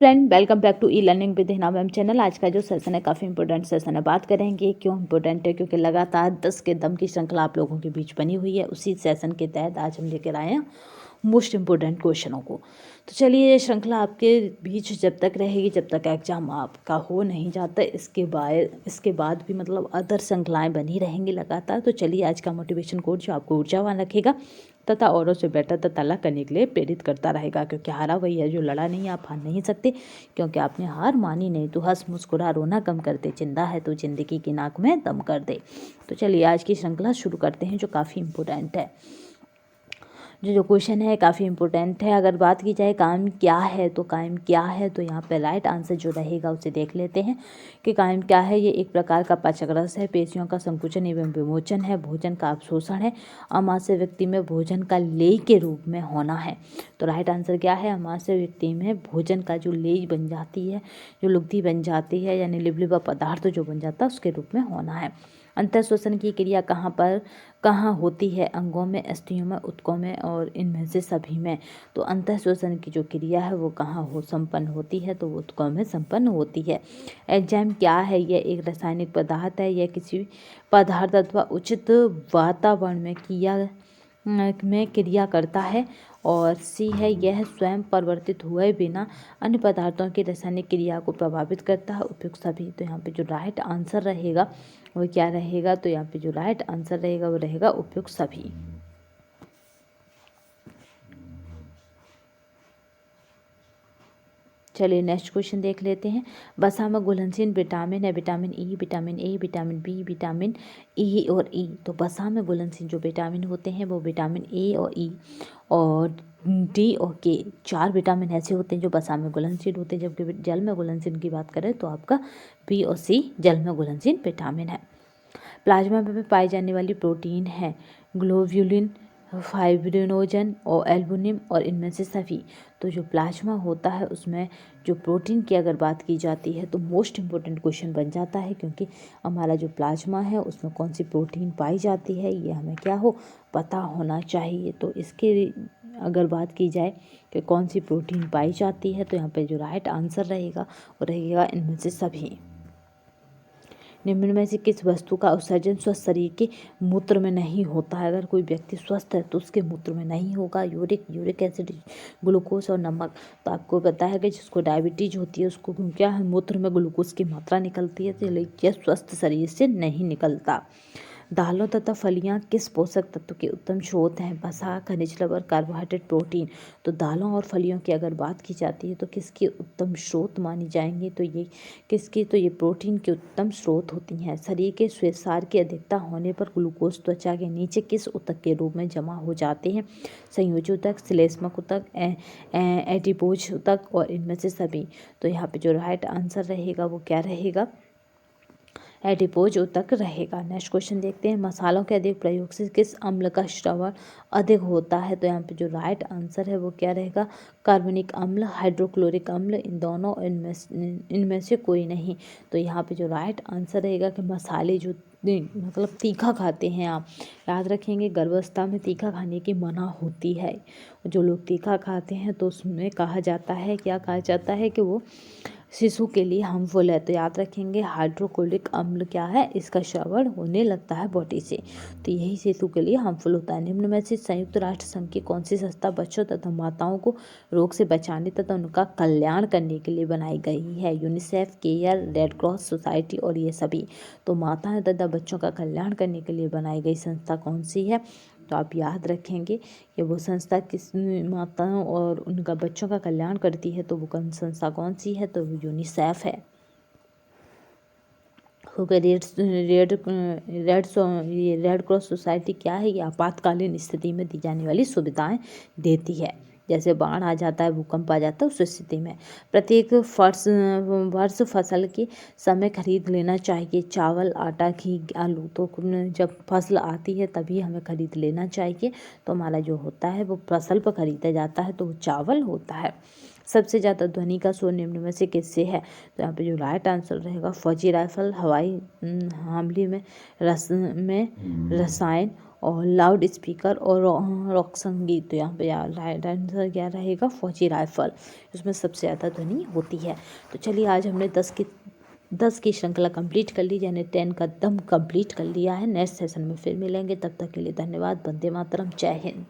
Friend, welcome back to e learning with Hina ma'am channel. आज का जो सेशन है काफ़ी इंपॉर्टेंट सेशन है। बात करेंगे क्यों इंपॉर्टेंट है, क्योंकि लगातार 10 के दम की श्रृंखला आप लोगों के बीच बनी हुई है। उसी सेशन के तहत आज हम लेकर आए हैं मोस्ट इम्पोर्टेंट क्वेश्चनों को। तो चलिए, ये श्रृंखला आपके बीच जब तक रहेगी, जब तक एग्जाम आपका हो नहीं जाता। इसके बाद भी मतलब अदर श्रृंखलाएँ बनी रहेंगी लगातार। तो चलिए, आज का मोटिवेशन कोड जो आपको ऊर्जावान रखेगा तथा औरों से बेटर तथा अलग करने के लिए प्रेरित करता रहेगा, क्योंकि हारा वही है जो लड़ा नहीं। आप हार नहीं सकते, क्योंकि आपने हार मानी नहीं। तो हंस मुस्कुरा रोना कम कर दे, जिंदा है तो जिंदगी की नाक में दम कर दे। तो चलिए, आज की श्रृंखला शुरू करते हैं, जो काफ़ी इंपॉर्टेंट है। जो क्वेश्चन है काफ़ी इंपॉर्टेंट है। अगर बात की जाए कायम क्या है, तो कायम क्या है, तो यहाँ पे राइट आंसर जो रहेगा उसे देख लेते हैं कि कायम क्या है। ये एक प्रकार का पाचकरस है, पेशियों का संकुचन एवं विमोचन है, भोजन का अवशोषण है, अमाशय व्यक्ति में भोजन का लेय के रूप में होना है। तो राइट आंसर क्या है? अमाशय व्यक्ति में भोजन का जो लेय बन जाती है, जो लुगदी बन जाती है, यानी लिबलिबा पदार्थ जो बन जाता है, उसके रूप में होना है। अंतःश्वसन की क्रिया कहाँ होती है? अंगों में, अस्थियों में, ऊतकों में और इनमें से सभी में। तो अंतःश्वसन की जो क्रिया है वो कहाँ संपन्न होती है? तो वो ऊतकों में संपन्न होती है। एंजाइम क्या है? यह एक रासायनिक पदार्थ है। यह किसी पदार्थ अथवा उचित वातावरण में क्रिया करता है। और सी है, यह स्वयं परिवर्तित हुए बिना अन्य पदार्थों की रासायनिक क्रिया को प्रभावित करता है। उपयुक्त सभी। तो यहाँ पे जो राइट आंसर रहेगा वो क्या रहेगा? तो यहाँ पे जो राइट आंसर रहेगा वो रहेगा उपयुक्त सभी। चलिए, नेक्स्ट क्वेश्चन देख लेते हैं। वसा में घुलनशील विटामिन है, vitamin E, vitamin A, vitamin B, vitamin E और ई। तो वसा में घुलनशील जो विटामिन होते हैं वो विटामिन ए और ई और डी और के, 4 विटामिन ऐसे होते हैं जो वसा में घुलनशील होते हैं। जबकि जल में घुलनशील की बात करें तो आपका बी और सी जल में घुलनशील विटामिन है। प्लाज्मा में पाई जाने वाली प्रोटीन है ग्लोब्यूलिन, फाइब्रिनोजन और एल्बुमिन और इनमें से सभी। तो जो प्लाज्मा होता है उसमें जो प्रोटीन की अगर बात की जाती है तो मोस्ट इम्पोर्टेंट क्वेश्चन बन जाता है, क्योंकि हमारा जो प्लाज्मा है उसमें कौन सी प्रोटीन पाई जाती है ये हमें क्या हो पता होना चाहिए। तो इसके अगर बात की जाए कि कौन सी प्रोटीन पाई जाती है, तो यहाँ पे जो राइट आंसर रहेगा वो रहेगा इनमें से सभी। निम्न में से किस वस्तु का उत्सर्जन स्वस्थ शरीर के मूत्र में नहीं होता है? अगर कोई व्यक्ति स्वस्थ है तो उसके मूत्र में नहीं होगा यूरिक एसिड, ग्लूकोज और नमक। तो आपको पता है कि जिसको डायबिटीज होती है उसको क्या है, मूत्र में ग्लूकोज की मात्रा निकलती है, तो यह स्वस्थ शरीर से नहीं निकलता। दालों तथा फलियां किस पोषक तत्व के उत्तम स्रोत हैं? वसा, खनिज लवण, कार्बोहाइड्रेट, प्रोटीन। तो दालों और फलियों की अगर बात की जाती है तो किसके उत्तम स्रोत मानी जाएंगे? तो ये किसकी? तो ये प्रोटीन के उत्तम स्रोत होती हैं। शरीर के श्वेतसार की अधिकता होने पर ग्लूकोज त्वचा के नीचे किस ऊतक के रूप में जमा हो जाते हैं? संयोजी ऊतक, श्लेष्मक ऊतक, एडिपोज ऊतक और इनमें से सभी। तो यहाँ पे जो राइट आंसर रहेगा वो क्या रहेगा? एडिपोज ऊतक रहेगा। नेक्स्ट क्वेश्चन देखते हैं। मसालों के अधिक प्रयोग से किस अम्ल का श्रवण अधिक होता है? तो यहाँ पे जो राइट आंसर है वो क्या रहेगा? कार्बनिक अम्ल, हाइड्रोक्लोरिक अम्ल, इन दोनों, इनमें से कोई नहीं। तो यहाँ पे जो राइट आंसर रहेगा कि मसाले जो मतलब तीखा खाते हैं, आप याद रखेंगे गर्भावस्था में तीखा खाने की मना होती है। जो लोग तीखा खाते हैं तो उसमें कहा जाता है, क्या कहा जाता है कि वो शिशु के लिए हार्मफुल है। तो याद रखेंगे हाइड्रोक्लोरिक अम्ल क्या है, इसका श्रवण होने लगता है बॉडी से, तो यही शिशु के लिए हार्मफुल होता है। निम्न में से संयुक्त राष्ट्र संघ की कौन सी संस्था बच्चों तथा माताओं को रोग से बचाने तथा उनका कल्याण करने के लिए बनाई गई है? UNICEF, care, red cross society और ये सभी। तो माताएं तथा बच्चों का कल्याण करने के लिए बनाई गई संस्था कौन सी है? तो आप याद रखेंगे कि वो संस्था किस माताओं और उनका बच्चों का कल्याण करती है, तो वो संस्था कौन सी है? तो वो यूनिसेफ है। रेड क्रॉस सोसाइटी क्या है? ये आपातकालीन स्थिति में दी जाने वाली सुविधाएं देती है, जैसे बाढ़ आ जाता है, भूकंप आ जाता है, उस स्थिति में। प्रत्येक वर्ष फसल के समय खरीद लेना चाहिए चावल, आटा, घी, आलू। तो जब फसल आती है तभी हमें खरीद लेना चाहिए। तो हमारा जो होता है वो फसल पर खरीदा जाता है, तो वो चावल होता है। सबसे ज़्यादा ध्वनि का शोर निम्न में से किससे है? तो यहाँ पे जो राइट आंसर रहेगा फौजी राइफल, हवाई हमले में रसायन और लाउड स्पीकर और रॉक संगीत। तो यहाँ पे राइट आंसर क्या रहेगा, फौजी राइफल, इसमें सबसे ज़्यादा ध्वनि होती है। तो चलिए आज हमने 10 की श्रृंखला कंप्लीट कर ली, यानी 10 का दम कंप्लीट कर लिया है। नेक्स्ट सेशन में फिर मिलेंगे, तब तक के लिए धन्यवाद। वंदे मातरम, जय हिंद।